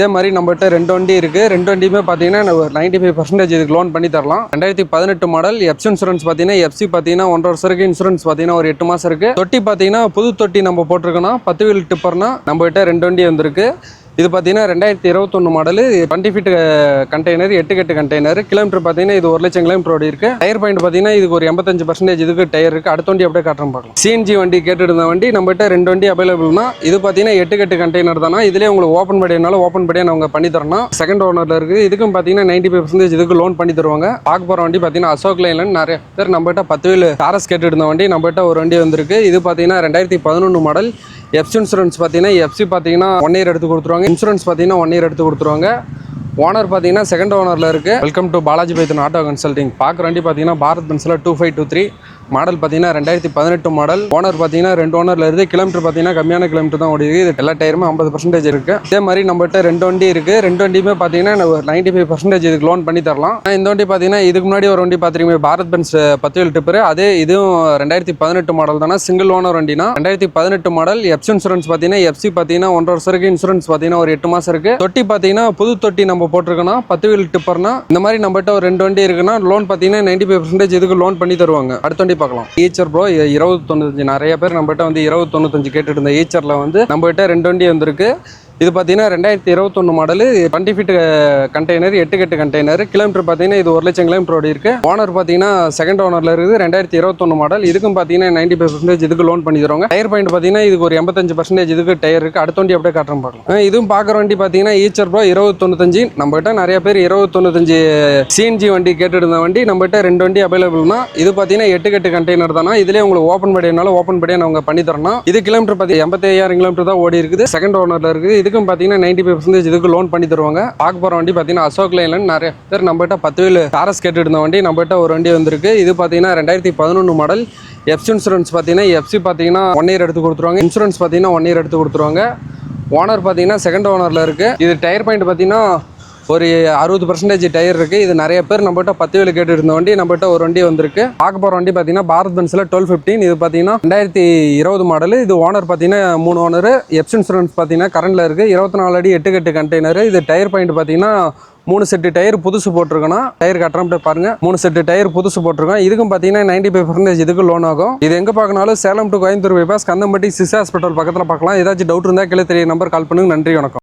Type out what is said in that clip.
இதே மாதிரி நம்மகிட்ட 2 வண்டி இருக்கு. 2 வண்டியுமே பாத்தீங்கன்னா ஒரு 95% இதுக்கு லோன் பண்ணி தரலாம். 2018 மாடல். எஃப்சி இன்சூரன்ஸ் பாத்தீங்கன்னா எஃப்சி பாத்தீங்கன்னா 1.5 வருஷம் இருக்கு. இன்சூரன்ஸ் பாத்தீங்கன்னா ஒரு 8 மாசம் இருக்கு. தொட்டி பாத்தீங்கன்னா புது தொட்டி நம்ம போட்டிருக்கோம். 10 வீல் டிப்பர்னா நம்மகிட்ட 2 வண்டி வந்திருக்கு. இது பார்த்தீங்கன்னா 2021 மாடல் 20 ஃபீட் கண்டெய்னர் 8 கட்டு கண்டெய்னர். கிலோமீட்டர் பார்த்தீங்கன்னா இது 1 லட்சம் கிலோமீட்டர் ஓடி இருக்கு. டயர் பாயிண்ட் பார்த்தீங்கன்னா இதுக்கு ஒரு 85% இதுக்கு டயர் இருக்கு. அடுத்த வண்டி அப்படியே காட்டுறோம் பார்க்கலாம். சிஎன்ஜி வண்டி கேட்டுட்டு இருந்த வண்டி நம்மகிட்ட 2 வண்டி அவைலபிள்னா இது பார்த்தீங்கன்னா 8 கட்டு கண்டெய்னர் தானா. இதுலேயே உங்களுக்கு ஓப்பன் படினாலும் ஓப்பன் படியா நாங்கள் பண்ணி தரணும். செகண்ட் ஓனர்ல இருக்கு. இதுக்கும் பார்த்தீங்கன்னா 95% இதுக்கு லோன் பண்ணி தருவாங்க. பார்க்க போகிற வண்டி பார்த்தீங்கன்னா அசோக் லைலண்ட். நிறைய பேர் நம்மகிட்ட 10 வீல் டாரஸ் கேட்டுட்டு இருந்த வண்டி நம்மகிட்ட ஒரு வண்டி வந்திருக்கு. இது பார்த்தீங்கன்னா 2011 மாடல். எஃப்சி இன்சூரன்ஸ் பார்த்தீங்கன்னா எஃப்சி பார்த்தீங்கன்னா 1 இயர் எடுத்து கொடுத்துருவாங்க. இன்சூரன்ஸ் பார்த்தீங்கன்னா 1 இயர் எடுத்து கொடுத்துருவாங்க. ஓனர் பார்த்தீங்கன்னா செகண்ட் ஓனரில் இருக்குது. Welcome to Balaji Python auto consulting. பார்க்குற வண்டி பார்த்தீங்கன்னா பாரத் பென்ஸில் 2523 மாடல் பார்த்தீங்கன்னா 2018 மாடல். ஓனர் பார்த்தீங்கன்னா 2 ஓனரில் இருக்குது. கிலோமீட்டர் பார்த்தீங்கன்னா கம்மியான கிலோமீட்டர் தான் ஓடிருக்கு. இது எல்லா டயருமே 50% இருக்குது. இதே மாதிரி நம்மகிட்ட 2 வண்டி இருக்குது. 2 வண்டியுமே பார்த்தீங்கன்னா ஒரு 95% இதுக்கு லோன் பண்ணி தரலாம். இந்த வண்டி பார்த்தீங்கன்னா இதுக்கு முன்னாடி ஒரு வண்டி பார்த்துருக்கீங்க பாரத் பென்ஸ் 10 வீல் டிப்பர். அதே இதுவும் 2018 மாடல் தானே. சிங்கிள் ஓனர் வண்டினா 2018 மாடல். எஃப்சி இன்சூரன்ஸ் பார்த்தீங்கன்னா எஃப்சி பார்த்தீங்கன்னா 1.5 வருஷம் இருக்குது. இன்சூரன்ஸ் பார்த்தீங்கன்னா ஒரு 8 மாசம் இருக்குது. தொட்டி பார்த்தீங்கன்னா புது தொட்டி நம்ம போட்டிருக்கோம். 10 வீல் டிப்பர்னா இந்த மாதிரி நம்மகிட்ட ஒரு 2 வண்டி இருக்குன்னா லோன் பார்த்தீங்கன்னா 95% இதுக்கு லோன் பண்ணி தருவாங்க. அடுத்த வண்டி பார்க்கலாம். ஈச்சர் ப்ரோ 2095. நிறைய பேர் நம்மகிட்ட வந்து 2095 கேட்டுட்டு இருந்த ஈச்சர்ல வந்து நம்மகிட்ட 2 வண்டி வந்திருக்கு. இது பார்த்தீங்கன்னா 2021 மாடல் 20 ஃபீட் கண்டெய்னர் 8 கட்டு கண்டெய்னர். கிலோமீட்டர் பார்த்தீங்கன்னா இது 1 லட்சம் கிலோமீட்டர் ஓடி இருக்கு. ஓனர் பார்த்தீங்கன்னா செகண்ட் ஓனர்ல இருக்குது. 2021 மாடல். இதுக்கும் பார்த்தீங்கன்னா 95% இதுக்கு லோன் பண்ணி தருவாங்க. டயர் பாயிண்ட் பார்த்தீங்கன்னா இதுக்கு ஒரு 85% இதுக்கு டயர் இருக்கு. அடுத்த வண்டி அப்படியே காட்டுறோம் பார்க்கலாம். இதுவும் பார்க்குற வண்டி பார்த்தீங்கன்னா ஈச்சர் ப்ரோ 2095. நம்மகிட்ட நிறைய பேர் 2095 சிஎன்ஜி வண்டி கேட்டுட்டு இருந்த வண்டி நம்மகிட்ட 2 வண்டி அவைலபிள்னா இது பார்த்தீங்கன்னா 8 கட்டு கண்டெய்னர் தானா. இதுலேயே உங்களுக்கு ஓப்பன் படினாலும் ஓப்பன் படியா நாங்கள் பண்ணி தரணும். இது கிலோமீட்டர் பார்த்தீங்கன்னா 85,000 கிலோமீட்டர் தான் ஓடி இருக்குது. செகண்ட் ஓனர்ல இருக்குது. இதுக்கும் பார்த்தீங்கன்னா 95% இதுக்கு லோன் பண்ணி தருவாங்க. பார்க்க போகிற வண்டி பார்த்தீங்கன்னா அசோக் லைலண்ட். நிறைய பேர் நம்மகிட்ட 10 வீல் டாரஸ் கேட்டுட்டு இருந்த வண்டி நம்மகிட்ட ஒரு வண்டி வந்திருக்கு. இது பார்த்தீங்கன்னா 2011 மாடல். எஃப்சி இன்சூரன்ஸ் பார்த்தீங்கன்னா எஃப்சி பார்த்தீங்கன்னா 1 இயர் எடுத்து கொடுத்துருவாங்க. இன்சூரன்ஸ் பார்த்தீங்கன்னா 1 இயர் எடுத்து கொடுத்துருவாங்க. ஓனர் பார்த்தீங்கன்னா செகண்ட் ஓனரில் இருக்குது. இது டயர் பாயிண்ட் பார்த்தீங்கன்னா ஒரு 60% டயர் இருக்குது. இது நிறைய பேர் நம்மகிட்ட 10 வீல் கேட்டு இருந்த வண்டி நம்மகிட்ட ஒரு வண்டி வந்திருக்கு. பார்க்க போகிற வண்டி பார்த்தீங்கன்னா பாரத் பென்ஸில் 1215. இது பார்த்தீங்கன்னா 2020 மாடல். இது ஓனர் பார்த்தீங்கன்னா 3 ஓனர். எஃப்சி இன்சூரன்ஸ் பார்த்தீங்கன்னா கரண்டில் இருக்குது. 24 அடி 8 கட்டு கண்டெய்னர். இது டயர் பாயிண்ட் பார்த்தீங்கன்னா 3 செட்டு டயர் புதுசு போட்டிருக்கோம். டயர் கட்டுறோம் பாருங்க. 3 செட்டு டயர் புதுசு போட்டிருக்கோம். இதுக்கும் பார்த்தீங்கன்னா 95% இதுக்கு லோன் ஆகும். இது எங்கே பார்க்கனாலும் சேலம் டு கோயம்புத்தூர் பைபாஸ் கந்தம்பட்டி சிஸ் ஹாஸ்பிட்டல் பக்கத்தில் பார்க்கலாம். ஏதாச்சும் டவுட் இருந்தால் கீழே தெரிய நம்பர் கால் பண்ணுங்க. நன்றி, வணக்கம்.